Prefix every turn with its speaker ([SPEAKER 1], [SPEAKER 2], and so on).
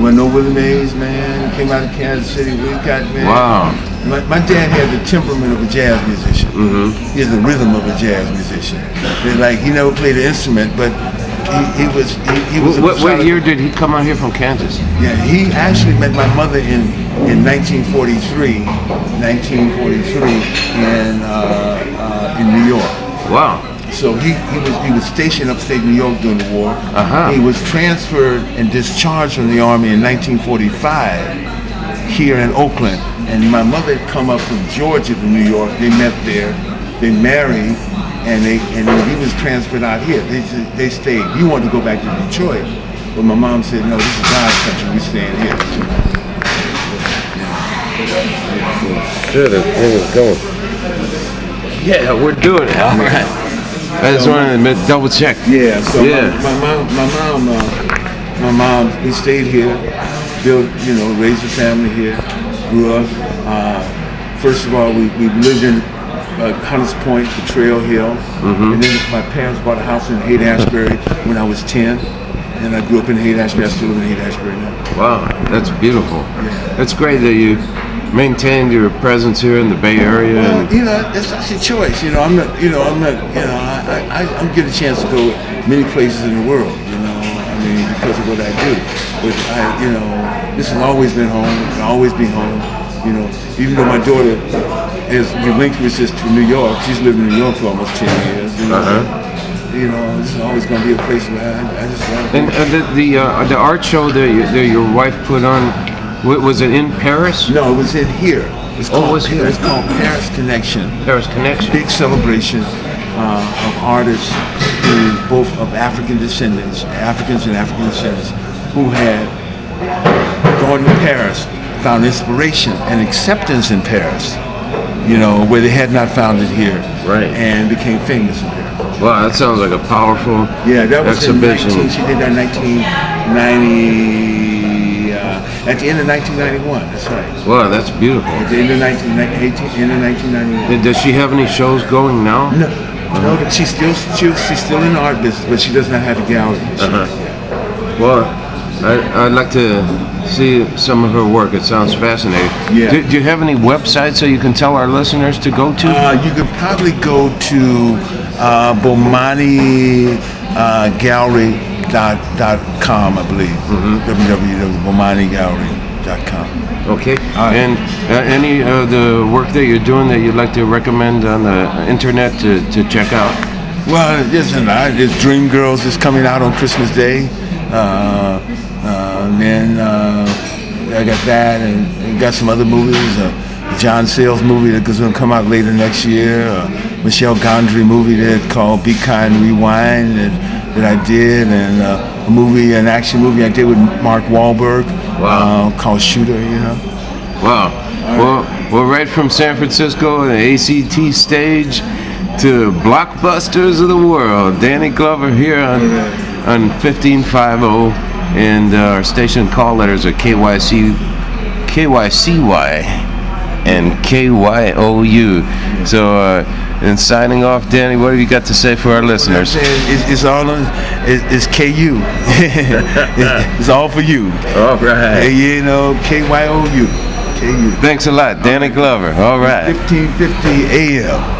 [SPEAKER 1] Went over the maze, man. Came out of Kansas City. We got, man.
[SPEAKER 2] Wow.
[SPEAKER 1] My dad had the temperament of a jazz musician. He has the rhythm of a jazz musician. Like, he never played an instrument, but he was.
[SPEAKER 2] What year did he come out here from Kansas?
[SPEAKER 1] Yeah, he actually met my mother in 1943. 1943 in New York.
[SPEAKER 2] Wow.
[SPEAKER 1] So he was stationed upstate New York during the war. He was transferred and discharged from the Army in 1945 here in Oakland. And my mother had come up from Georgia to New York. They met there. They married, and he was transferred out here. They stayed. He wanted to go back to Detroit, but my mom said, "No, this is God's country. We're staying here."
[SPEAKER 2] Sure, the thing is going. Yeah, we're doing it. All right. I just wanted to double check.
[SPEAKER 1] Yeah. So my mom, we stayed here, built, raised a family here, grew up. First of all, we lived in Hunters Point, the Trail Hill, and then my parents bought a house in Haight-Ashbury when I was 10, and I grew up in Haight-Ashbury. I still live in Haight-Ashbury now.
[SPEAKER 2] Wow, that's beautiful. Yeah. That's great that you maintained your presence here in the Bay Area.
[SPEAKER 1] Well, that's a choice. I'm getting a chance to go many places in the world. Because of what I do. But this has always been home. It'll always be home. Even though my daughter is relinquished to New York, she's lived in New York for almost 10 years. This is always going to be a place where I just love it.
[SPEAKER 2] And the art show that your wife put on, was it in Paris?
[SPEAKER 1] No, it was in here. It was called Paris Connection.
[SPEAKER 2] Paris Connection.
[SPEAKER 1] Big celebration of artists both of African descendants, Africans and African descendants, who had gone to Paris, found inspiration and acceptance in Paris, where they had not found it here, and became famous in Paris.
[SPEAKER 2] Wow, that sounds like a powerful exhibition.
[SPEAKER 1] She did that in 1990, at the end of 1991, that's right.
[SPEAKER 2] Wow, that's beautiful.
[SPEAKER 1] At the end of 1991.
[SPEAKER 2] Does she have any shows going now?
[SPEAKER 1] No. No, but she's still in the art business, but she does not have a gallery.
[SPEAKER 2] Well, I'd like to see some of her work. It sounds fascinating.
[SPEAKER 1] Yeah.
[SPEAKER 2] Do you have any websites that you can tell our listeners to go to?
[SPEAKER 1] You can probably go to BomaniGallery.com, I believe. www.BomaniGallery.com.
[SPEAKER 2] Okay. And any of the work that you're doing that you'd like to recommend on the internet to check out?
[SPEAKER 1] Well, there's Dream Girls is coming out on Christmas Day. And then I got that, and got some other movies. John Sayles movie that's going to come out later next year. Michelle Gondry movie that called Be Kind, Rewind that I did, and an action movie I did with Mark Wahlberg.
[SPEAKER 2] Wow.
[SPEAKER 1] Called Shooter,
[SPEAKER 2] Wow. Well, right from San Francisco, the ACT stage, to blockbusters of the world. Danny Glover here on 1550, and our station call letters are KYCY and KYOU. So, in signing off, Danny, what have you got to say for our listeners?
[SPEAKER 1] It's all on. It's KU. It's all for you.
[SPEAKER 2] All right.
[SPEAKER 1] KYOU. KU.
[SPEAKER 2] Thanks a lot, Danny Glover. All right.
[SPEAKER 1] 1550 AM.